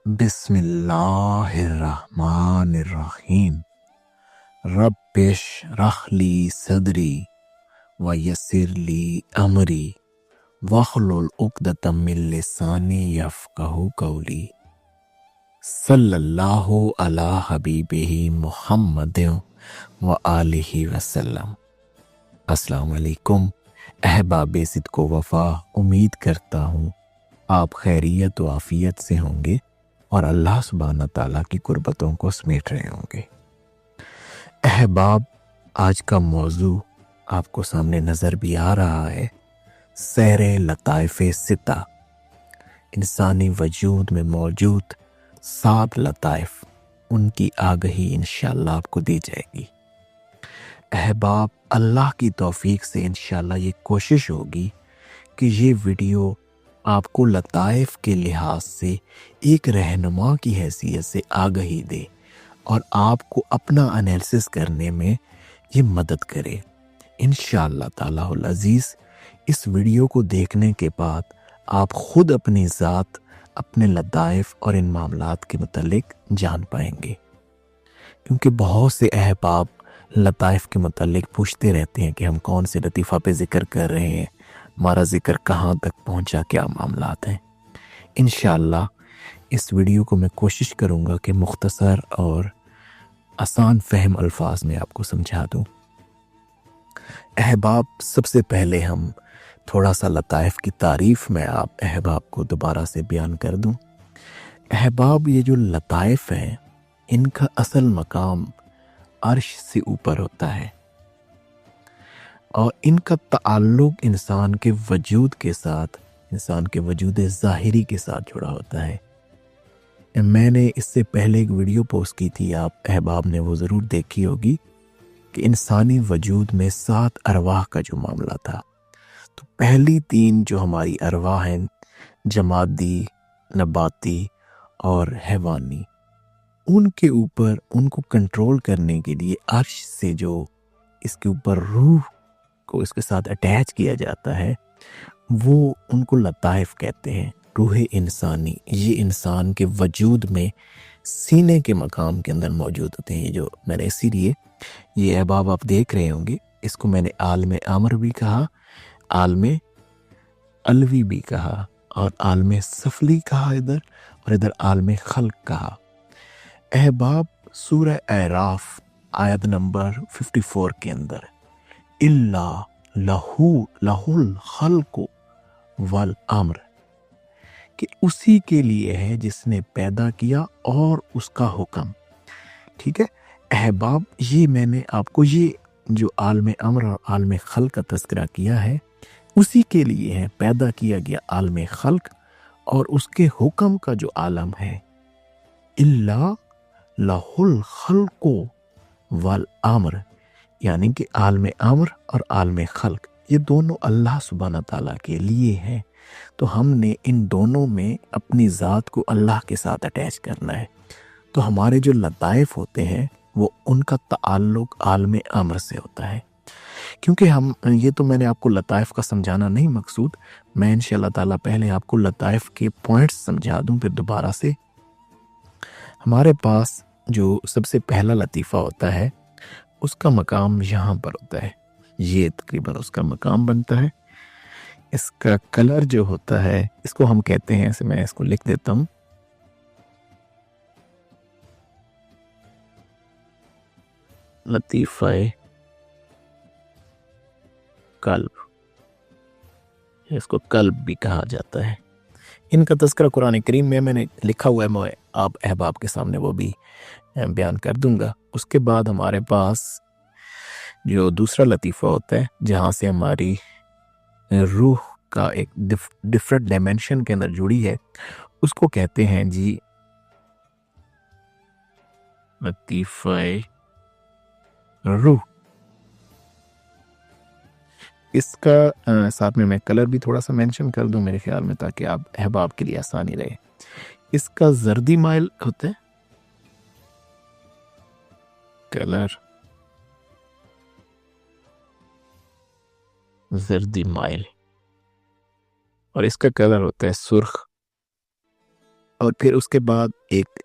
بسم اللہ الرحمن الرحیم رب اشرح لی صدری ویسر لی امری واحلل عقدۃ من لسانی یفقہوا قولی صلی اللہ علی حبیبہ محمد وآلہ وسلم۔ السلام علیکم احباب صدق و وفا، امید کرتا ہوں آپ خیریت و عافیت سے ہوں گے اور اللہ سبحانہ تعالیٰ کی قربتوں کو سمیٹ رہے ہوں گے۔ احباب، آج کا موضوع آپ کو سامنے نظر بھی آ رہا ہے، سیر لطائف ستہ، انسانی وجود میں موجود 7 لطائف، ان کی آگہی انشاءاللہ آپ کو دی جائے گی۔ احباب، اللہ کی توفیق سے انشاءاللہ یہ کوشش ہوگی کہ یہ ویڈیو آپ کو لطائف کے لحاظ سے ایک رہنما کی حیثیت سے آگہی دے اور آپ کو اپنا انالیسس کرنے میں یہ مدد کرے۔ انشاءاللہ تعالیٰ العزیز اس ویڈیو کو دیکھنے کے بعد آپ خود اپنی ذات، اپنے لطائف اور ان معاملات کے متعلق جان پائیں گے، کیونکہ بہت سے احباب لطائف کے متعلق پوچھتے رہتے ہیں کہ ہم کون سے لطیفہ پہ ذکر کر رہے ہیں، ہمارا ذکر کہاں تک پہنچا، کیا معاملات ہیں۔ انشاءاللہ اس ویڈیو کو میں کوشش کروں گا کہ مختصر اور آسان فہم الفاظ میں آپ کو سمجھا دوں۔ احباب، سب سے پہلے ہم تھوڑا سا لطائف کی تعریف میں آپ احباب کو دوبارہ سے بیان کر دوں۔ احباب، یہ جو لطائف ہیں ان کا اصل مقام عرش سے اوپر ہوتا ہے اور ان کا تعلق انسان کے وجود کے ساتھ، انسان کے وجود ظاہری کے ساتھ جڑا ہوتا ہے۔ میں نے اس سے پہلے ایک ویڈیو پوسٹ کی تھی، آپ احباب نے وہ ضرور دیکھی ہوگی، کہ انسانی وجود میں 7 ارواح کا جو معاملہ تھا۔ تو پہلی 3 جو ہماری ارواح ہیں، جمادی، نباتی اور حیوانی، ان کے اوپر ان کو کنٹرول کرنے کے لیے عرش سے جو اس کے اوپر روح کو اس کے ساتھ اٹیچ کیا جاتا ہے، وہ ان کو لطائف کہتے ہیں۔ روح انسانی، یہ انسان کے وجود میں سینے کے مقام کے اندر موجود ہوتے ہیں۔ یہ جو میں نے اسی لیے یہ احباب آپ دیکھ رہے ہوں گے، اس کو میں نے عالم امر بھی کہا، عالم علوی بھی کہا، اور عالم سفلی کہا ادھر، اور ادھر عالم خلق کہا۔ احباب، سورہ اعراف آیت نمبر 54 کے اندر اللہ لہ الخلق والامر، کہ اسی کے لیے ہے جس نے پیدا کیا اور اس کا حکم۔ ٹھیک ہے احباب، یہ میں نے آپ کو یہ جو عالم امر اور عالم خلق کا تذکرہ کیا ہے، اسی کے لیے ہے پیدا کیا گیا عالم خلق، اور اس کے حکم کا جو عالم ہے، اللہ لہ الخلق والامر، یعنی کہ عالم امر اور عالم خلق یہ دونوں اللہ سبحانہ تعالیٰ کے لیے ہیں۔ تو ہم نے ان دونوں میں اپنی ذات کو اللہ کے ساتھ اٹیچ کرنا ہے۔ تو ہمارے جو لطائف ہوتے ہیں وہ ان کا تعلق عالم امر سے ہوتا ہے، کیونکہ یہ تو میں نے آپ کو لطائف کا سمجھانا نہیں مقصود، میں انشاءاللہ تعالیٰ پہلے آپ کو لطائف کے پوائنٹس سمجھا دوں، پھر دوبارہ سے ہمارے پاس جو سب سے پہلا لطیفہ ہوتا ہے اس کا مقام یہاں پر ہوتا ہے، یہ تقریباً اس کا مقام بنتا ہے۔ اس کا کلر جو ہوتا ہے، اس کو ہم کہتے ہیں، میں اس کو لکھ دیتا ہوں، لطیفہ قلب، اس کو قلب بھی کہا جاتا ہے۔ ان کا تذکرہ قرآن کریم میں نے لکھا ہوا ہے، میں آپ احباب کے سامنے وہ بھی بیان کر دوں گا۔ اس کے بعد ہمارے پاس جو دوسرا لطیفہ ہوتا ہے، جہاں سے ہماری روح کا ایک ڈفرنٹ ڈائمینشن کے اندر جڑی ہے، اس کو کہتے ہیں جی لطیفہ روح۔ اس کا ساتھ میں کلر بھی تھوڑا سا مینشن کر دوں میرے خیال میں، تاکہ آپ احباب کے لیے آسانی رہے۔ اس کا زردی مائل ہوتا ہے کلر، زردی مائل، اور اس کا کلر ہوتا ہے سرخ، اور پھر اس کے بعد ایک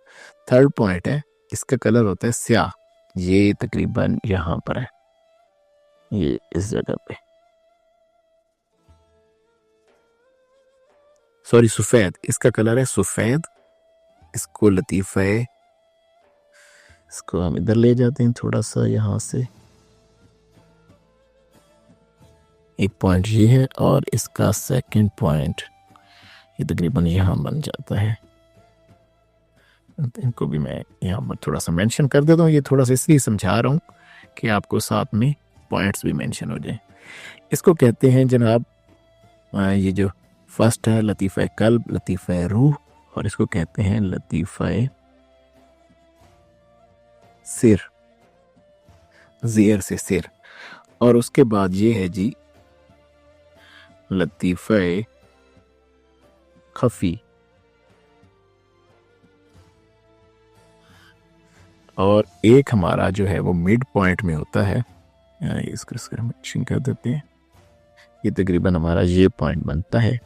تھرڈ پوائنٹ ہے، اس کا کلر ہوتا ہے سیاہ، یہ تقریباً یہاں پر ہے، یہ اس جگہ پہ، سوری سفید، اس کا کلر ہے سفید. اس کو لطیفہ ہے، اس کو ہم ادھر لے جاتے ہیں تھوڑا سا، یہاں سے ایک پوائنٹ یہ ہے، اور اس کا سیکنڈ پوائنٹ یہ تقریباً یہاں بن جاتا ہے. ان کو بھی میں یہاں پر تھوڑا سا مینشن کر دیتا ہوں، یہ تھوڑا سا اس لیے سمجھا رہا ہوں کہ آپ کو ساتھ میں پوائنٹس بھی مینشن ہو جائیں. اس کو کہتے ہیں جناب، یہ جو فرسٹ ہے لطیفہ قلب، لطیفہ روح، اور اس کو کہتے ہیں لطیفہ سر، زیر سے سر. اور اس کے بعد یہ ہے جی لطیفہ خفی، اور ایک ہمارا جو ہے وہ مڈ پوائنٹ میں ہوتا ہے، اس کو مینشن کر دیتے ہیں، یہ تقریباً ہمارا یہ پوائنٹ بنتا ہے.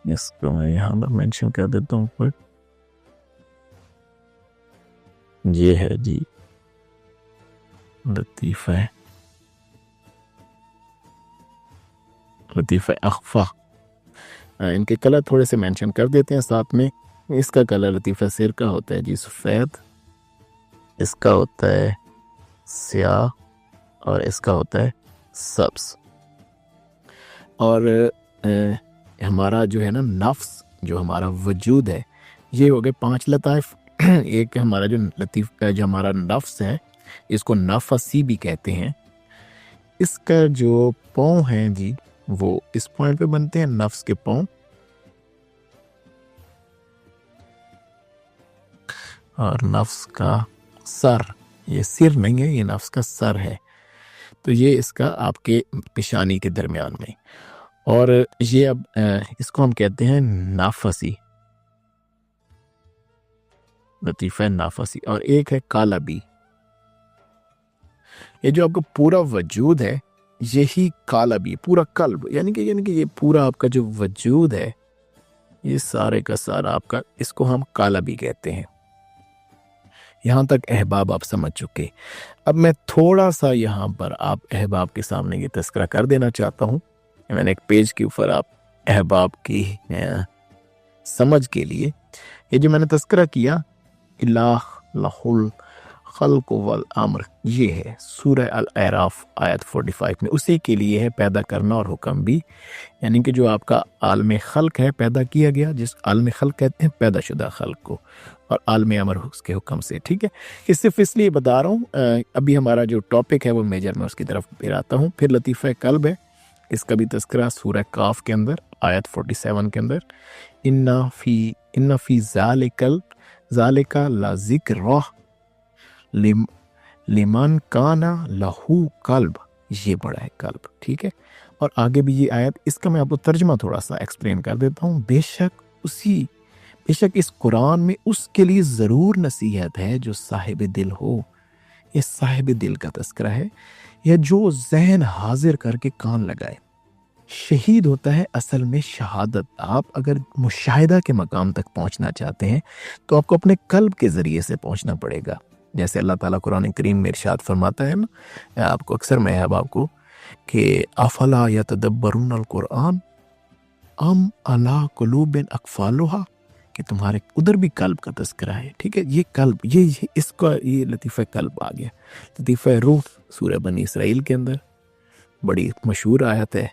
اس کو میں یہاں پر مینشن کر دیتا ہوں اوپر، یہ ہے جی لطیفہ اخفا. ان کے کلر تھوڑے سے مینشن کر دیتے ہیں ساتھ میں. اس کا کلر لطیفہ سر کا ہوتا ہے جی سفید، اس کا ہوتا ہے سیاہ، اور اس کا ہوتا ہے سبز. اور ہمارا جو ہے نا نفس، جو ہمارا وجود ہے، یہ ہو گئے 5 لطائف. ایک ہمارا جو لطیفہ، جو ہمارا نفس ہے، اس کو نفسی بھی کہتے ہیں. اس کا جو پاؤں ہیں جی وہ اس پوائنٹ پہ بنتے ہیں، نفس کے پاؤں. اور نفس کا سر، یہ سر نہیں ہے، یہ نفس کا سر ہے، تو یہ اس کا آپ کے پیشانی کے درمیان میں. اور یہ اب اس کو ہم کہتے ہیں نافسی، لطیفہ نافسی. اور ایک ہے کالبی. یہ جو آپ کا پورا وجود ہے، یہی کالبی، پورا قلب، یعنی کہ یہ پورا آپ کا جو وجود ہے، یہ سارے کا سارا آپ کا، اس کو ہم کالبی کہتے ہیں. یہاں تک احباب آپ سمجھ چکے. اب میں تھوڑا سا یہاں پر آپ احباب کے سامنے یہ تذکرہ کر دینا چاہتا ہوں. میں نے ایک پیج کے اوپر آپ احباب کی سمجھ کے لیے یہ جو میں نے تذکرہ کیا، الہ لہ الخلق والامر، یہ ہے سورہ الاعراف آیت 45 میں. اسی کے لیے ہے پیدا کرنا اور حکم بھی، یعنی کہ جو آپ کا عالم خلق ہے، پیدا کیا گیا، جس عالم خلق کہتے ہیں پیدا شدہ خلق کو، اور عالم امر اس کے حکم سے. ٹھیک ہے، یہ صرف اس لیے بتا رہا ہوں. ابھی ہمارا جو ٹاپک ہے وہ میجر میں اس کی طرف پھر آتا ہوں. پھر لطیفہ قلب ہے، اس کا بھی تذکرہ سورہ کاف کے اندر آیت 47 کے اندر، ان فی ذالک لذکر لمن کان لہو قلب، یہ بڑا ہے قلب. ٹھیک ہے، اور آگے بھی یہ آیت، اس کا میں آپ کو ترجمہ تھوڑا سا ایکسپلین کر دیتا ہوں. بے شک اس قرآن میں اس کے لیے ضرور نصیحت ہے جو صاحب دل ہو. یہ صاحب دل کا تذکرہ ہے، یا جو ذہن حاضر کر کے کان لگائے. شہید ہوتا ہے اصل میں شہادت. آپ اگر مشاہدہ کے مقام تک پہنچنا چاہتے ہیں تو آپ کو اپنے قلب کے ذریعے سے پہنچنا پڑے گا. جیسے اللہ تعالیٰ قرآن کریم میں ارشاد فرماتا ہے نا، آپ کو اکثر میں آپ کو، کہ افلا یتدبرون القرآن ام علی قلوب اقفالها، کہ تمہارے ادھر بھی قلب کا تذکرہ ہے. ٹھیک ہے، یہ قلب، یہ اس کا یہ لطیفہ قلب آ گیا. لطیفہ روح سورہ بنی اسرائیل کے اندر بڑی مشہور آیت ہے،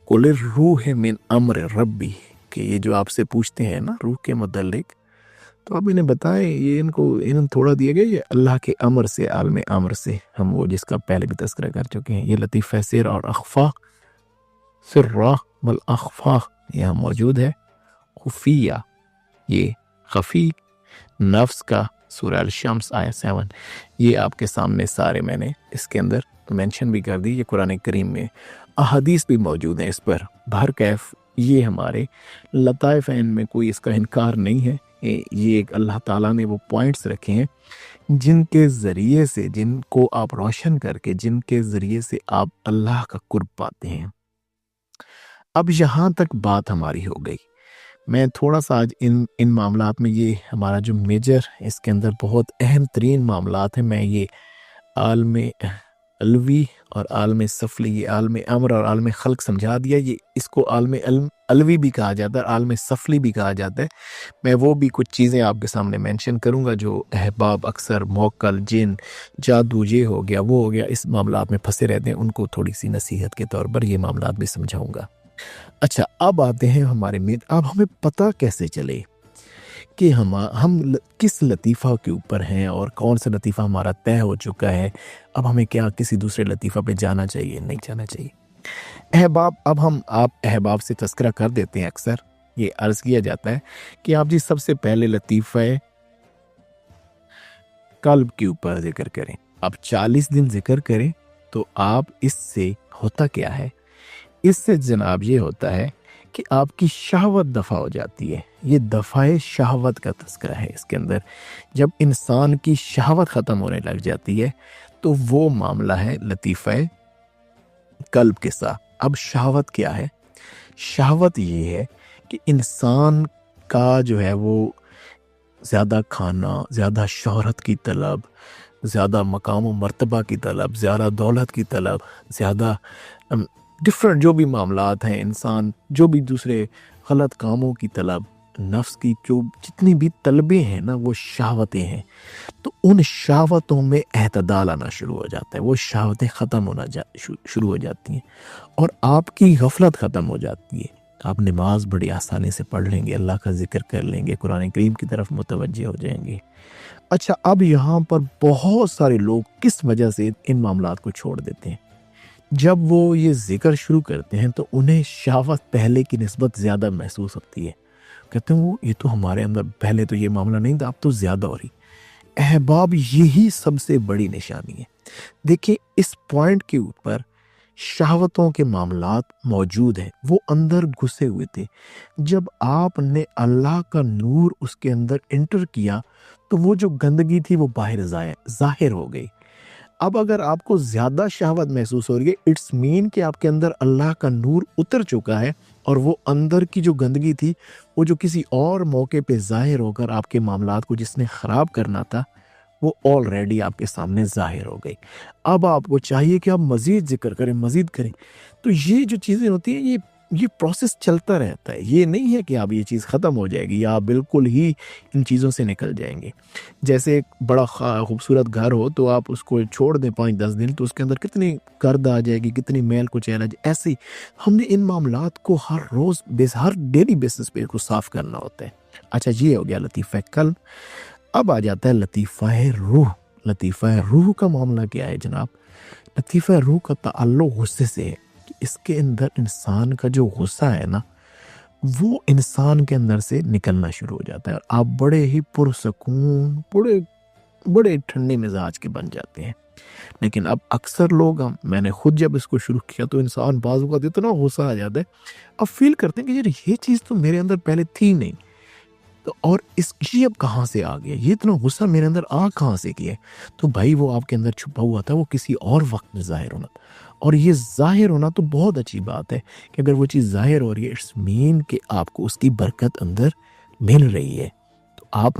قل الروح من امر ربی، کہ یہ جو آپ سے پوچھتے ہیں نا روح کے متعلق، تو آپ انہیں بتائیں، یہ انہیں تھوڑا دیا گیا، یہ اللہ کے امر سے، عالم امر سے، ہم وہ جس کا پہلے بھی تذکرہ کر چکے ہیں. یہ لطیفہ سر اور اخفا، سرہ والاخفا یہاں موجود ہے. خفیہ، یہ خفی نفس کا سورہ الشمس آیت 7، یہ آپ کے سامنے سارے میں نے اس کے اندر مینشن بھی کر دی. یہ قرآن کریم میں احادیث بھی موجود ہیں اس پر بہر کیف. یہ ہمارے لطائف ہیں، ان میں کوئی اس کا انکار نہیں ہے. یہ ایک اللہ تعالیٰ نے وہ پوائنٹس رکھے ہیں جن کے ذریعے سے، جن کو آپ روشن کر کے، جن کے ذریعے سے آپ اللہ کا قرب پاتے ہیں. اب یہاں تک بات ہماری ہو گئی. میں تھوڑا سا آج ان معاملات میں، یہ ہمارا جو میجر اس کے اندر بہت اہم ترین معاملات ہیں، میں یہ عالم علوی اور عالم سفلی، یہ عالم امر اور عالم خلق سمجھا دیا. یہ اس کو عالم علوی بھی کہا جاتا ہے، عالم سفلی بھی کہا جاتا ہے. میں وہ بھی کچھ چیزیں آپ کے سامنے مینشن کروں گا جو احباب اکثر موکل، جن، جادو، یہ ہو گیا وہ ہو گیا، اس معاملات میں پھنسے رہتے ہیں، ان کو تھوڑی سی نصیحت کے طور پر یہ معاملات بھی سمجھاؤں گا. اچھا، اب آتے ہیں ہمارے اب ہمیں پتہ کیسے چلے کہ ہم کس لطیفہ کے اوپر ہیں اور کون سا لطیفہ ہمارا طے ہو چکا ہے. اب ہمیں کیا کسی دوسرے لطیفہ پہ جانا چاہیے، نہیں جانا چاہیے. احباب، اب آپ احباب سے تذکرہ کر دیتے ہیں. اکثر یہ عرض کیا جاتا ہے کہ آپ جی سب سے پہلے لطیفہ قلب کے اوپر ذکر کریں. اب 40 دن ذکر کریں تو آپ اس سے ہوتا کیا ہے؟ اس سے جناب یہ ہوتا ہے کہ آپ کی شہوت دفع ہو جاتی ہے. یہ دفع شہوت کا تذکرہ ہے اس کے اندر. جب انسان کی شہوت ختم ہونے لگ جاتی ہے تو وہ معاملہ ہے لطیفہ قلب کے ساتھ. اب شہوت کیا ہے؟ شہوت یہ ہے کہ انسان کا جو ہے وہ زیادہ کھانا، زیادہ شہرت کی طلب، زیادہ مقام و مرتبہ کی طلب، زیادہ دولت کی طلب، زیادہ ڈفرنٹ جو بھی معاملات ہیں، انسان جو بھی دوسرے غلط کاموں کی طلب، نفس کی جو جتنی بھی طلبیں ہیں نا، وہ شہوتیں ہیں. تو ان شہوتوں میں اعتدال آنا شروع ہو جاتا ہے. وہ شہوتیں ختم ہونا شروع ہو جاتی ہیں اور آپ کی غفلت ختم ہو جاتی ہے. آپ نماز بڑی آسانی سے پڑھ لیں گے، اللہ کا ذکر کر لیں گے، قرآن کریم کی طرف متوجہ ہو جائیں گے. اچھا، اب یہاں پر بہت سارے لوگ کس وجہ سے ان معاملات کو چھوڑ دیتے ہیں؟ جب وہ یہ ذکر شروع کرتے ہیں تو انہیں شہوت پہلے کی نسبت زیادہ محسوس ہوتی ہے. کہتے ہیں وہ یہ تو ہمارے اندر پہلے تو یہ معاملہ نہیں تھا، اب تو زیادہ ہو رہی. احباب، یہی سب سے بڑی نشانی ہے. دیکھیں، اس پوائنٹ کے اوپر شہوتوں کے معاملات موجود ہیں، وہ اندر گھسے ہوئے تھے. جب آپ نے اللہ کا نور اس کے اندر انٹر کیا تو وہ جو گندگی تھی وہ باہر ظاہر ہو گئی. اب اگر آپ کو زیادہ شہوت محسوس ہو رہی ہے، اٹس مین کہ آپ کے اندر اللہ کا نور اتر چکا ہے اور وہ اندر کی جو گندگی تھی، وہ جو کسی اور موقع پہ ظاہر ہو کر آپ کے معاملات کو جس نے خراب کرنا تھا، وہ آلریڈی آپ کے سامنے ظاہر ہو گئی. اب آپ کو چاہیے کہ آپ مزید ذکر کریں، مزید کریں. تو یہ جو چیزیں ہوتی ہیں، یہ پروسیس چلتا رہتا ہے. یہ نہیں ہے کہ آپ یہ چیز ختم ہو جائے گی یا آپ بالکل ہی ان چیزوں سے نکل جائیں گے. جیسے ایک بڑا خوبصورت گھر ہو تو آپ اس کو چھوڑ دیں 5-10 دن تو اس کے اندر کتنی گرد آ جائے گی، کتنی میل کچیل آ جائے. ایسے ہی ہم نے ان معاملات کو ہر ڈیلی بیسس پہ اس کو صاف کرنا ہوتا ہے. اچھا، یہ ہو گیا لطیفہ قلب. اب آ جاتا ہے لطیفہ روح. لطیفہ روح کا معاملہ کیا ہے جناب؟ لطیفہ روح کا تعلق غصے سے ہے کہ اس کے اندر انسان کا جو غصہ ہے نا، وہ انسان کے اندر سے نکلنا شروع ہو جاتا ہے اور آپ بڑے ہی پرسکون، بڑے ٹھنڈے مزاج کے بن جاتے ہیں. لیکن اب اکثر لوگ، میں نے خود جب اس کو شروع کیا تو انسان بعض اوقات اتنا غصہ آ جاتا ہے، اب فیل کرتے ہیں کہ یار یہ چیز تو میرے اندر پہلے تھی نہیں، تو اور یہ اب کہاں سے آ گیا، یہ اتنا غصہ میرے اندر کہاں سے کیا ہے؟ تو بھائی وہ آپ کے اندر چھپا ہوا تھا، وہ کسی اور وقت میں ظاہر ہونا تھا. اور یہ ظاہر ہونا تو بہت اچھی بات ہے کہ اگر وہ چیز ظاہر ہو رہی ہے، اٹس مین کہ آپ کو اس کی برکت اندر مل رہی ہے. تو آپ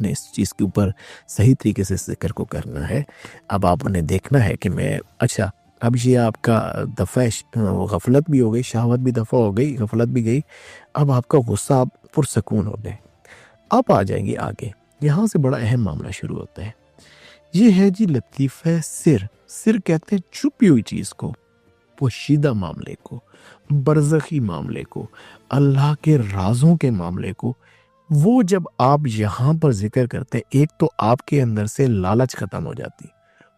نے اس چیز کے اوپر صحیح طریقے سے ذکر کو کرنا ہے. اب آپ نے دیکھنا ہے کہ اچھا، اب یہ آپ کا دفع غفلت بھی ہو گئی، شہوت بھی دفع ہو گئی، غفلت بھی گئی. اب آپ کا غصہ آپ پرسکون ہو گئے. اب آ جائیں گے آگے، یہاں سے بڑا اہم معاملہ شروع ہوتا ہے. یہ ہے جی لطیفہ سر کہتے ہیں چھپی ہوئی چیز کو، پوشیدہ معاملے کو، برزخی معاملے کو، اللہ کے رازوں کے معاملے کو. وہ جب آپ یہاں پر ذکر کرتے ہیں، ایک تو آپ کے اندر سے لالچ ختم ہو جاتی،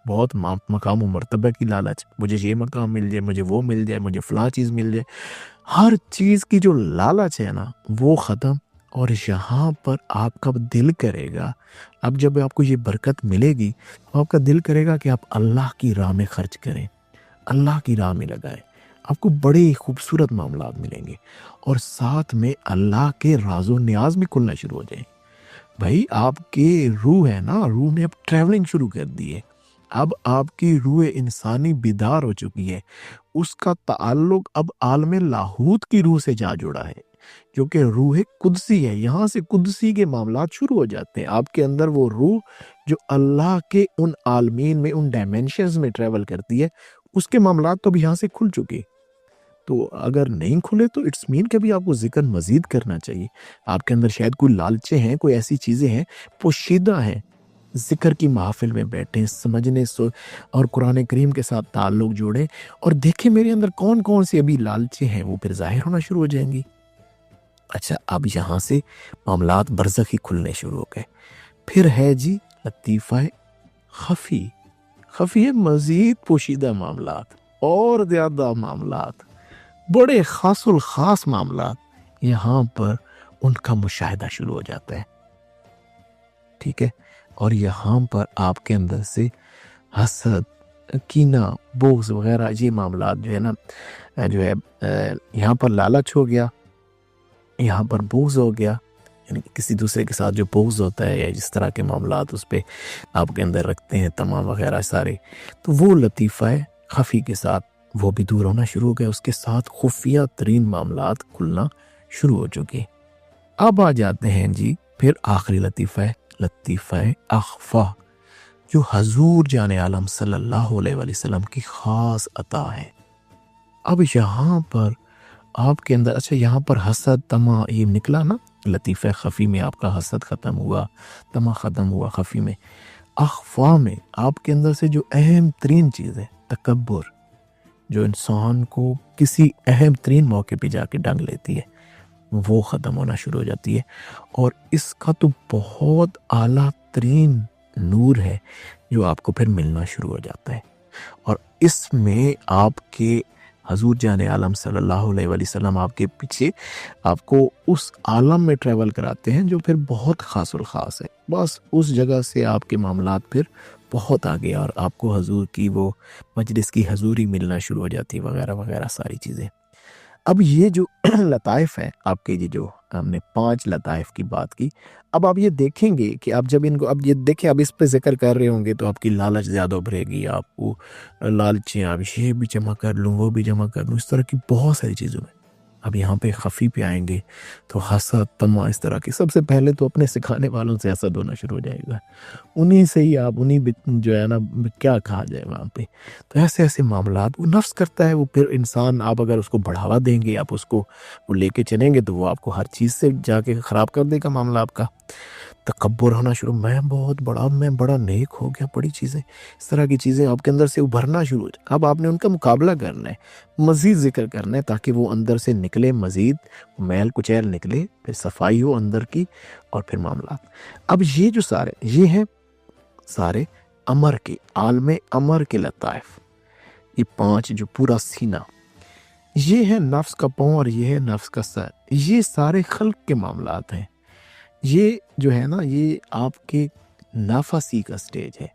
بہت مقام و مرتبہ کی لالچ، مجھے یہ مقام مل جائے، مجھے وہ مل جائے، مجھے فلاں چیز مل جائے. ہر چیز کی جو لالچ ہے نا، وہ ختم. اور یہاں پر آپ کا دل کرے گا، اب جب آپ کو یہ برکت ملے گی تو آپ کا دل کرے گا کہ آپ اللہ کی راہ میں خرچ کریں، اللہ کی راہ میں لگائیں. آپ کو بڑے خوبصورت معاملات ملیں گے اور ساتھ میں اللہ کے راز و نیاز بھی کھلنا شروع ہو جائیں. بھائی آپ کے روح ہے نا، روح نے اب ٹریولنگ شروع کر دی ہے. اب آپ کی روح انسانی بیدار ہو چکی ہے، اس کا تعلق اب عالم لاہوت کی روح سے جا جڑا ہے، جو کہ روح قدسی ہے۔ یہاں سے قدسی کے معاملات شروع ہو جاتے ہیں۔ آپ کے اندر وہ روح جو اللہ کے ان عالمین میں، ان ڈائمینشنز میں ٹریول کرتی ہے، اس کے معاملات تو اب یہاں سے کھل چکے۔ تو اگر نہیں کھلے تو اٹس مین کہ بھی آپ کو ذکر مزید کرنا چاہیے۔ آپ کے اندر شاید کوئی لالچیں ہیں، کوئی ایسی چیزیں ہیں پوشیدہ ہیں۔ ذکر کی محفل میں بیٹھیں، سمجھنے اور قرآن کریم کے ساتھ تعلق جوڑیں اور دیکھیں میرے اندر کون کون سی ابھی لالچیں ہیں، وہ پھر ظاہر ہونا شروع ہو جائیں گی۔ اچھا، اب یہاں سے معاملات برزخی کھلنے شروع ہو گئے۔ پھر ہے جی لطیفہ خفی۔ خفی ہے مزید پوشیدہ معاملات اور زیادہ معاملات، بڑے خاص الخاص معاملات یہاں پر ان کا مشاہدہ شروع ہو جاتا ہے، ٹھیک ہے۔ اور یہاں پر آپ کے اندر سے حسد، کینہ، بغض وغیرہ یہ معاملات جو ہے نا، جو ہے یہاں پر لالچ ہو گیا، یہاں پر بغض ہو گیا، یعنی کسی دوسرے کے ساتھ جو بغض ہوتا ہے یا جس طرح کے معاملات اس پہ آپ کے اندر رکھتے ہیں تمام وغیرہ سارے، تو وہ لطیفہ خفی کے ساتھ وہ بھی دور ہونا شروع ہو گیا۔ اس کے ساتھ خفیہ ترین معاملات کھلنا شروع ہو چکے۔ اب آ جاتے ہیں جی پھر آخری لطیفہ، لطیفہ اخفا، جو حضور جان عالم صلی اللہ علیہ وآلہ وسلم کی خاص عطا ہے۔ اب یہاں پر آپ کے اندر، اچھا یہاں پر حسد، طمع یہ نکلا نا، لطیفہ خفی میں آپ کا حسد ختم ہوا، طمع ختم ہوا خفی میں۔ اخفا میں آپ کے اندر سے جو اہم ترین چیز ہے تکبر، جو انسان کو کسی اہم ترین موقع پہ جا کے ڈنگ لیتی ہے، وہ ختم ہونا شروع ہو جاتی ہے۔ اور اس کا تو بہت اعلیٰ ترین نور ہے جو آپ کو پھر ملنا شروع ہو جاتا ہے، اور اس میں آپ کے حضور جان عالم صلی اللہ علیہ وآلہ وسلم آپ کے پیچھے آپ کو اس عالم میں ٹریول کراتے ہیں جو پھر بہت خاص الخاص ہے۔ بس اس جگہ سے آپ کے معاملات پھر بہت آگے، اور آپ کو حضور کی وہ مجلس کی حضوری ملنا شروع ہو جاتی وغیرہ وغیرہ ساری چیزیں۔ اب یہ جو لطائف ہیں آپ کے، یہ جو ہم نے 5 لطائف کی بات کی، اب آپ یہ دیکھیں گے کہ اب جب ان کو اب یہ دیکھیں، اب اس پہ ذکر کر رہے ہوں گے تو آپ کی لالچ زیادہ ابھرے گی، آپ کو لالچیں، اب یہ بھی جمع کر لوں، وہ بھی جمع کر لوں، اس طرح کی بہت ساری چیزوں میں۔ اب یہاں پہ خفی پہ آئیں گے تو حسد، طمع، اس طرح کی، سب سے پہلے تو اپنے سکھانے والوں سے حسد ہونا شروع ہو جائے گا، انہی سے ہی آپ جو ہے نا کیا کہا جائے وہاں پہ۔ تو ایسے ایسے معاملات وہ نفس کرتا ہے، وہ پھر انسان، آپ اگر اس کو بڑھاوا دیں گے، آپ اس کو وہ لے کے چلیں گے تو وہ آپ کو ہر چیز سے جا کے خراب کر دے گا معاملہ آپ کا۔ تکبر ہونا شروع، میں بہت بڑا، میں بڑا نیک ہو گیا، بڑی چیزیں، اس طرح کی چیزیں آپ کے اندر سے ابھرنا شروع ہو جائے۔ اب آپ نے ان کا مقابلہ کرنا ہے، مزید ذکر کرنا ہے تاکہ وہ اندر سے نکلے، مزید میل کچیل نکلے، پھر صفائی ہو اندر کی، اور پھر معاملات۔ اب یہ جو سارے، یہ ہیں سارے امر کے، عالم امر کے لطائف، یہ 5 جو پورا سینہ، یہ ہے نفس کا پاؤں اور یہ ہے نفس کا سر، یہ سارے خلق کے معاملات ہیں۔ یہ جو ہے نا، یہ آپ کے نفسی کا سٹیج ہے۔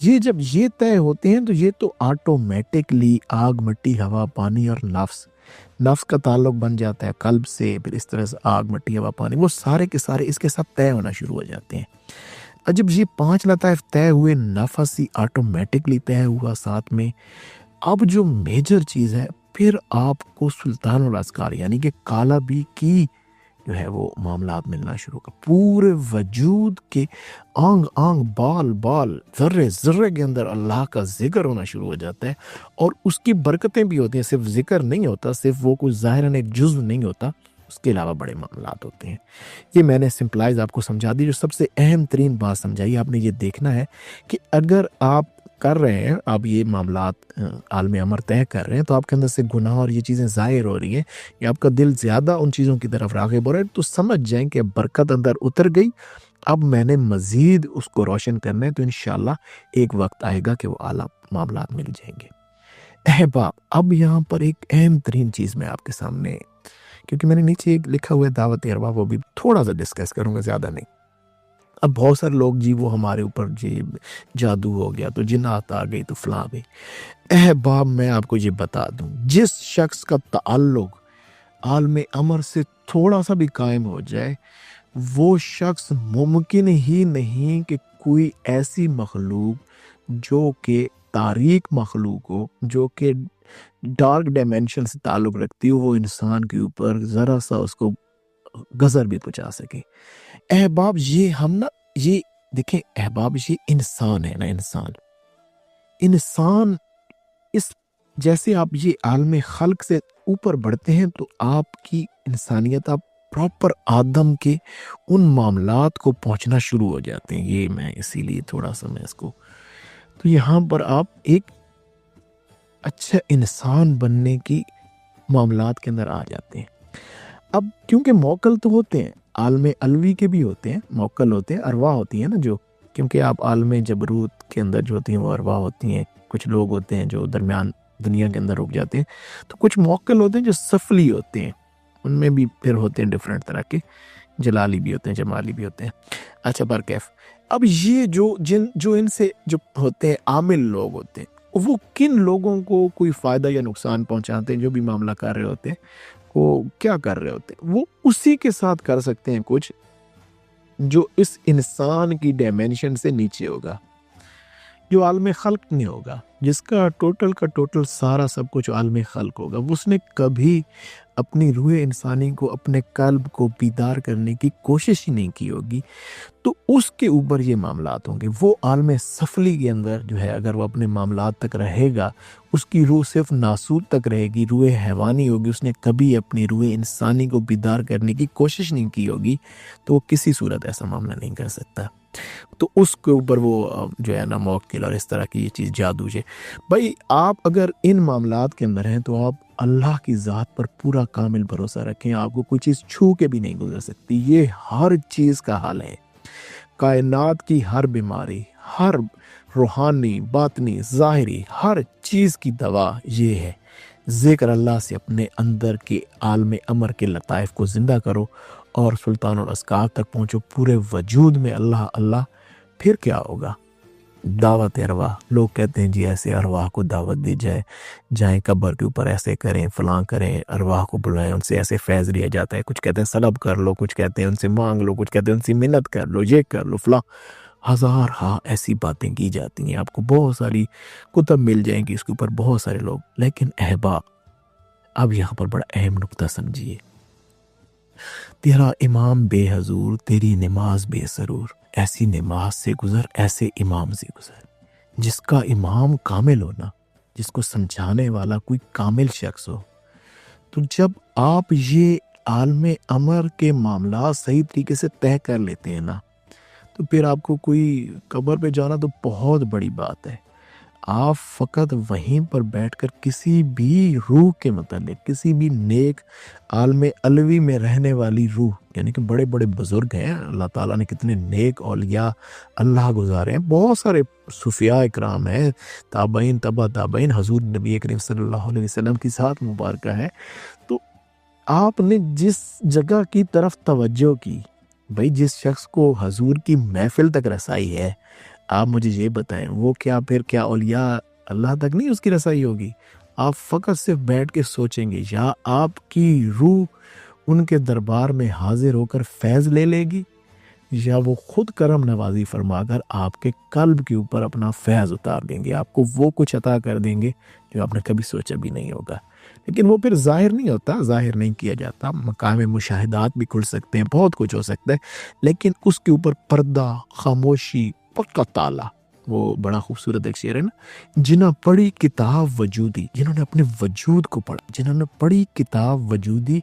یہ جب یہ طے ہوتے ہیں تو یہ تو آٹومیٹکلی آگ، مٹی، ہوا، پانی اور نفس کا تعلق بن جاتا ہے قلب سے، پھر اس طرح سے آگ، مٹی، ہوا، پانی، وہ سارے کے سارے اس کے ساتھ طے ہونا شروع ہو جاتے ہیں۔ جب یہ 5 لطائف طے ہوئے، نفسی آٹومیٹکلی طے ہوا ساتھ میں، اب جو میجر چیز ہے، پھر آپ کو سلطان الاسکار یعنی کہ کالابی کی جو ہے وہ معاملات ملنا شروع کر، پورے وجود کے آنگ آنگ، بال بال، ذرے ذرے کے اندر اللہ کا ذکر ہونا شروع ہو جاتا ہے، اور اس کی برکتیں بھی ہوتی ہیں۔ صرف ذکر نہیں ہوتا، صرف وہ کوئی ظاہراً ایک جزو نہیں ہوتا، اس کے علاوہ بڑے معاملات ہوتے ہیں۔ یہ میں نے سمپلائز آپ کو سمجھا دی، جو سب سے اہم ترین بات سمجھائی۔ آپ نے یہ دیکھنا ہے کہ اگر آپ کر رہے ہیں، آپ یہ معاملات عالم امر طے کر رہے ہیں، تو آپ کے اندر سے گناہ اور یہ چیزیں ظاہر ہو رہی ہیں، یا آپ کا دل زیادہ ان چیزوں کی طرف راغب ہو رہا ہے، تو سمجھ جائیں کہ برکت اندر اتر گئی، اب میں نے مزید اس کو روشن کرنا ہے، تو انشاءاللہ ایک وقت آئے گا کہ وہ اعلیٰ معاملات مل جائیں گے۔ احباب، اب یہاں پر ایک اہم ترین چیز میں آپ کے سامنے، کیونکہ میں نے نیچے ایک لکھا ہوا ہے دعوت ارباب، وہ بھی تھوڑا سا ڈسکس کروں گا، زیادہ نہیں۔ اب بہت سارے لوگ جی وہ ہمارے اوپر جی جادو ہو گیا، تو جنات آ گئی، تو فلاں بھی۔ احباب، میں آپ کو یہ بتا دوں، جس شخص کا تعلق عالم امر سے تھوڑا سا بھی قائم ہو جائے، وہ شخص ممکن ہی نہیں کہ کوئی ایسی مخلوق جو کہ تاریک مخلوق ہو، جو کہ ڈارک ڈائمینشن سے تعلق رکھتی ہو، وہ انسان کے اوپر ذرا سا اس کو گزر بھی پہنچا سکے۔ احباب یہ ہم نا، یہ دیکھیں احباب، یہ انسان ہے نا، انسان اس جیسے آپ یہ عالم خلق سے اوپر بڑھتے ہیں تو آپ کی انسانیت، آپ پراپر آدم کے ان معاملات کو پہنچنا شروع ہو جاتے ہیں۔ یہ میں اسی لیے تھوڑا سا میں اس کو، تو یہاں پر آپ ایک اچھا انسان بننے کی معاملات کے اندر آ جاتے ہیں۔ اب کیونکہ موکل تو ہوتے ہیں، عالم علوی کے بھی ہوتے ہیں، موکل ہوتے ہیں، ارواح ہوتی ہیں نا جو، کیونکہ آپ عالم جبروت کے اندر جو ہوتی ہیں وہ ارواح ہوتی ہیں، کچھ لوگ ہوتے ہیں جو درمیان دنیا کے اندر رک جاتے ہیں، تو کچھ موکل ہوتے ہیں جو سفلی ہوتے ہیں، ان میں بھی پھر ہوتے ہیں ڈیفرنٹ طرح کے، جلالی بھی ہوتے ہیں، جمالی بھی ہوتے ہیں۔ اچھا برکیف، اب یہ جو ان سے جو ہوتے ہیں عامل لوگ ہوتے ہیں، وہ کن لوگوں کو کوئی فائدہ یا نقصان پہنچاتے ہیں، جو بھی معاملہ کر رہے ہوتے ہیں، وہ کیا کر رہے ہوتے ہیں، وہ اسی کے ساتھ کر سکتے ہیں کچھ جو اس انسان کی ڈائمینشن سے نیچے ہوگا، جو عالم خلق نہیں ہوگا، جس کا ٹوٹل سارا سب کچھ عالم خلق ہوگا۔ اس نے کبھی اپنی روح انسانی کو، اپنے قلب کو بیدار کرنے کی کوشش ہی نہیں کی ہوگی، تو اس کے اوپر یہ معاملات ہوں گے۔ وہ عالم سفلی کے اندر جو ہے، اگر وہ اپنے معاملات تک رہے گا، اس کی روح صرف ناسوت تک رہے گی، روح حیوانی ہوگی، اس نے کبھی اپنی روح انسانی کو بیدار کرنے کی کوشش نہیں کی ہوگی، تو وہ کسی صورت ایسا معاملہ نہیں کر سکتا۔ تو اس کے اوپر وہ جو ہے نا موکل اور اس طرح کی یہ چیز جادو ہے۔ بھائی آپ اگر ان معاملات کے اندر ہیں تو آپ اللہ کی ذات پر پورا کامل بھروسہ رکھیں، آپ کو کوئی چیز چھو کے بھی نہیں گزر سکتی۔ یہ ہر چیز کا حل ہے، کائنات کی ہر بیماری، ہر روحانی، باطنی، ظاہری، ہر چیز کی دوا یہ ہے، ذکر اللہ سے اپنے اندر کے عالم امر کے لطائف کو زندہ کرو اور سلطان الاسقاط تک پہنچو، پورے وجود میں اللہ اللہ۔ پھر کیا ہوگا؟ دعوت ارواح۔ لوگ کہتے ہیں جی ایسے ارواح کو دعوت دی جائے، جائیں قبر کے اوپر ایسے کریں، فلاں کریں، ارواح کو بلائیں، ان سے ایسے فیض لیا جاتا ہے۔ کچھ کہتے ہیں سلب کر لو، کچھ کہتے ہیں ان سے مانگ لو، کچھ کہتے ہیں ان سے منت کر لو، یہ کر لو، فلاں ہزار ہاں ایسی باتیں کی جاتی ہیں۔ آپ کو بہت ساری کتب مل جائیں گی اس کے اوپر، بہت سارے لوگ۔ لیکن احباب اب یہاں پر بڑا اہم نقطہ سمجھیے، تیرا امام بے حضور، تیری نماز بے سرور، ایسی نماز سے گزر، ایسے امام سے گزر جس کا امام کامل ہونا، جس کو سمجھانے والا کوئی کامل شخص ہو۔ تو جب آپ یہ عالم امر کے معاملات صحیح طریقے سے طے کر لیتے ہیں نا، تو پھر آپ کو کوئی قبر پہ جانا تو بہت بڑی بات ہے۔ آپ فقط وہیں پر بیٹھ کر کسی بھی روح کے متعلق، کسی بھی نیک عالم علوی میں رہنے والی روح، یعنی کہ بڑے بڑے بزرگ ہیں، اللہ تعالیٰ نے کتنے نیک اولیاء اللہ گزارے ہیں، بہت سارے صوفیاء اکرام ہیں، تابعین، تبع تابعین، حضور نبی کریم صلی اللہ علیہ وسلم کی ذات مبارکہ ہے۔ تو آپ نے جس جگہ کی طرف توجہ کی، بھائی جس شخص کو حضور کی محفل تک رسائی ہے، آپ مجھے یہ بتائیں وہ کیا اولیاء اللہ تک نہیں اس کی رسائی ہوگی؟ آپ فقط صرف بیٹھ کے سوچیں گے، یا آپ کی روح ان کے دربار میں حاضر ہو کر فیض لے لے گی، یا وہ خود کرم نوازی فرما کر آپ کے قلب کے اوپر اپنا فیض اتار دیں گے، آپ کو وہ کچھ عطا کر دیں گے جو آپ نے کبھی سوچا بھی نہیں ہوگا۔ لیکن وہ پھر ظاہر نہیں ہوتا، ظاہر نہیں کیا جاتا، مقام مشاہدات بھی کھل سکتے ہیں، بہت کچھ ہو سکتا ہے، لیکن اس کے اوپر پردہ، خاموشی، پکا تالا۔ وہ بڑا خوبصورت ایک شعر ہے نا، جنہاں پڑھی کتاب وجودی، جنہوں نے اپنے وجود کو پڑھا، جنہوں نے پڑھی کتاب وجودی،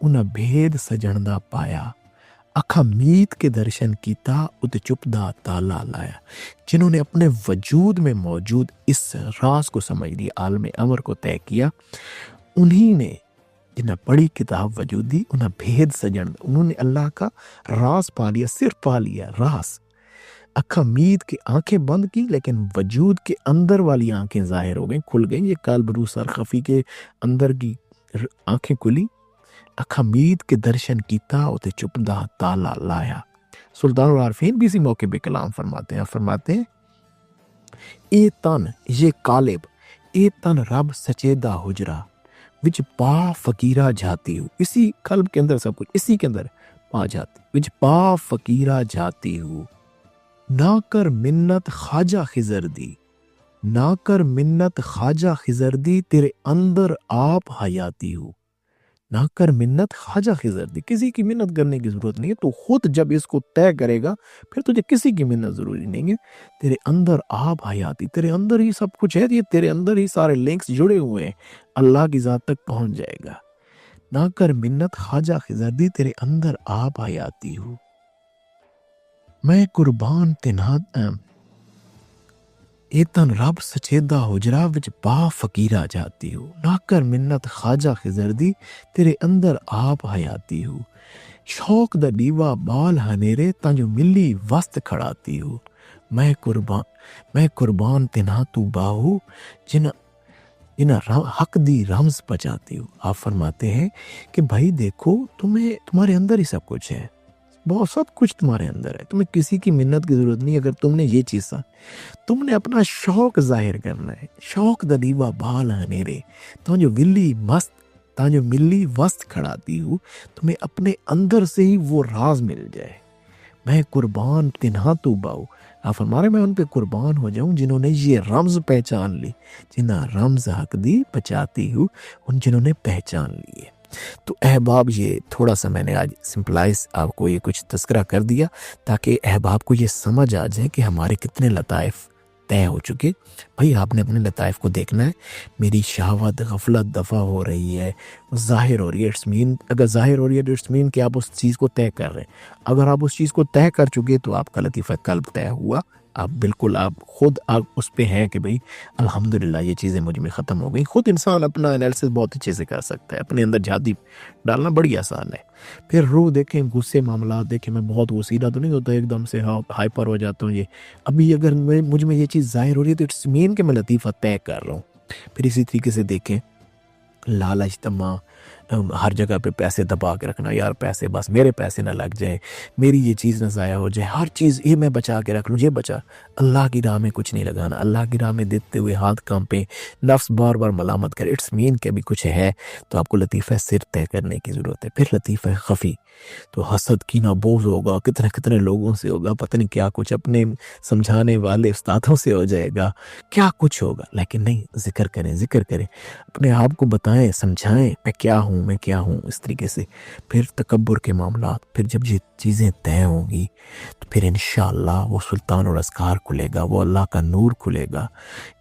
انہاں بھید سجندہ پایا، اکھا میت کے درشن کیتا، ات چپدا تالا لایا۔ جنہوں نے اپنے وجود میں موجود اس راز کو سمجھ لیا، عالم امر کو طے کیا، انہی نے جنہیں پڑھی کتاب وجودی، انہیں بھید سجن، انہوں نے اللہ کا راز پا لیا، صرف پا لیا راز۔ اکھا مید کی آنکھیں بند کی، لیکن وجود کے اندر والی آنکھیں ظاہر ہو گئیں، کھل گئیں۔ یہ قلب روح سر خفی کے اندر کی آنکھیں کھلی، اکھا مید کے درشن کیتا، اتے چپدا تالا لایا۔ سلطان العارفین بھی اسی موقع پہ کلام فرماتے ہیں اے تن یہ قالب، اے تن رب سچیدہ حجرا، وچ پا فقیرہ جاتی ہو، اسی قلب کے اندر سب کچھ، اسی کے اندر پا جاتی، وچ پا فقیرہ جاتی ہو، نہ کر منت خواجہ خضر دی، نہ کر منت خواجہ خزردی تیرے اندر آپ حیاتی ہو. نہ کر منت خواجہ خزردی، کسی کی منت کرنے کی ضرورت نہیں ہے، تو خود جب اس کو طے کرے گا پھر تجھے کسی کی منت ضروری نہیں ہے. تیرے اندر آپ حیاتی، تیرے اندر ہی سب کچھ ہے، یہ تیرے اندر ہی سارے لنکس جڑے ہوئے ہیں، اللہ کی ذات تک پہنچ جائے گا. نہ کر منت خواجہ خزردی تیرے اندر آپ حیاتی ہو. میں قربان تنہا ایتن رب سچیدہ حجرا وچ با فقیرہ جاتی ہو. نہ کر منت خواجہ خزردی تیرے اندر آپ حیاتی ہو. شوق دا دیوا بال ہنیرے تاں جو ملی وسط کھڑاتی ہو. میں قربان تنہا تو باہو جنہ حق دی رمز بچاتی ہو. آپ فرماتے ہیں کہ بھائی دیکھو تمہارے اندر ہی سب کچھ ہے، بہت سب کچھ تمہارے اندر ہے، تمہیں کسی کی منت کی ضرورت نہیں. اگر تم نے یہ چیز تم نے اپنا شوق ظاہر کرنا ہے، شوق دا دیوا بال ہنیرے تو جو ملی وسط کھڑاتی ہو، تمہیں اپنے اندر سے ہی وہ راز مل جائے. میں قربان تنہا تو باؤ. آپ فرما رہے میں ان پہ قربان ہو جاؤں جنہوں نے یہ رمز پہچان لی، جنہ رمز حق دی بچاتی ہوں، ان جنہوں نے پہچان لی ہے. تو احباب یہ تھوڑا سا میں نے آج سمپلائز آپ کو یہ کچھ تذکرہ کر دیا تاکہ احباب کو یہ سمجھ آ جائے کہ ہمارے کتنے لطائف طے ہو چکے. بھائی آپ نے اپنے لطائف کو دیکھنا ہے. میری شہوت غفلت دفع ہو رہی ہے، ظاہر ہو رہی ہے، اگر ظاہر ہو رہی ہے تو اٹس مین کہ آپ اس چیز کو طے کر رہے ہیں. اگر آپ اس چیز کو طے کر چکے تو آپ کا لطیفہ قلب طے ہوا. آپ خود اس پہ ہیں کہ بھئی الحمدللہ یہ چیزیں مجھ میں ختم ہو گئی. خود انسان اپنا انالیسس بہت اچھے سے کر سکتا ہے، اپنے اندر جھاتی ڈالنا بڑی آسان ہے. پھر روح دیکھیں، غصے معاملات دیکھیں. میں بہت وسیلہ تو نہیں ہوتا، ایک دم سے ہائپر ہو جاتا ہوں. یہ ابھی اگر مجھ میں یہ چیز ظاہر ہو رہی ہے تو اٹس مین کہ میں لطیفہ طے کر رہا ہوں. پھر اسی طریقے سے دیکھیں لالچ طمع، ہر جگہ پہ پیسے دبا کے رکھنا، یار پیسے بس میرے پیسے نہ لگ جائے، میری یہ چیز نہ ضائع ہو جائے، ہر چیز یہ میں بچا کے رکھ لوں، یہ بچا. اللہ کی راہ میں کچھ نہیں لگانا. اللہ کی راہ میں دیتے ہوئے ہاتھ کانپے، نفس بار بار ملامت کرے، اٹس مین کہ بھی کچھ ہے تو آپ کو لطیفہ سر طے کرنے کی ضرورت ہے. پھر لطیفہ خفی تو حسد کینہ بوز ہوگا، کتنے لوگوں سے ہوگا، پتہ نہیں کیا کچھ اپنے سمجھانے والے استادوں سے ہو جائے گا، کیا کچھ ہوگا. لیکن نہیں، ذکر کریں، اپنے آپ کو بتائیں، سمجھائیں میں کیا ہوں اس طریقے سے. پھر تکبر کے معاملات، پھر جب یہ چیزیں طے ہوں گی تو پھر انشاءاللہ وہ سلطان الاسکار کھلے گا، وہ اللہ کا نور کھلے گا،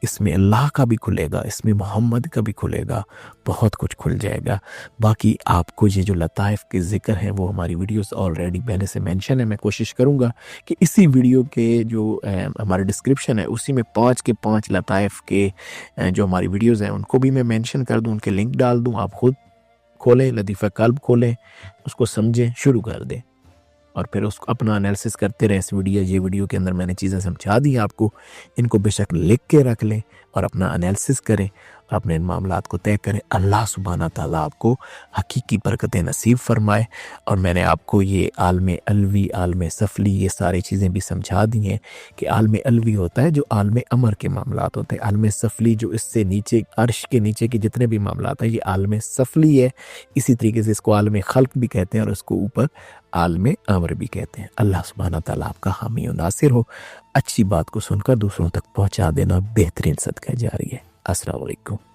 اس میں اللہ کا بھی کھلے گا، اس میں محمد کا بھی کھلے گا، بہت کچھ کھل جائے گا. باقی آپ کو یہ جو لطائف کے ذکر ہیں وہ ہماری ویڈیوز آلریڈی پہلے سے مینشن ہے. میں کوشش کروں گا کہ اسی ویڈیو کے جو ہمارے ڈسکرپشن ہے اسی میں 5 کے 5 لطائف کے جو ہماری ویڈیوز ہیں ان کو بھی میں مینشن کر دوں، ان کے لنک ڈال دوں. آپ خود کھولیں، لطیفہ قلب کھولیں، اس کو سمجھیں، شروع کر دیں اور پھر اس کو اپنا انالیسس کرتے رہیں. یہ ویڈیو کے اندر میں نے چیزیں سمجھا دی آپ کو، ان کو بے شک لکھ کے رکھ لیں اور اپنا انالیسس کریں اور اپنے ان معاملات کو طے کریں. اللہ سبحانہ تعالیٰ آپ کو حقیقی برکتیں نصیب فرمائے. اور میں نے آپ کو یہ عالم علوی، عالم سفلی، یہ ساری چیزیں بھی سمجھا دی ہیں کہ عالم علوی ہوتا ہے جو عالم امر کے معاملات ہوتے ہیں، عالم سفلی جو اس سے نیچے عرش کے نیچے کے جتنے بھی معاملات ہیں یہ عالم سفلی ہے. اسی طریقے سے اس کو عالم خلق بھی کہتے ہیں اور اس کو اوپر عالم امر بھی کہتے ہیں. اللہ سبحانہ تعالیٰ آپ کا حامی و ناصر ہو. اچھی بات کو سن کر دوسروں تک پہنچا دینا بہترین صدقہ جاری ہے. السلام علیکم.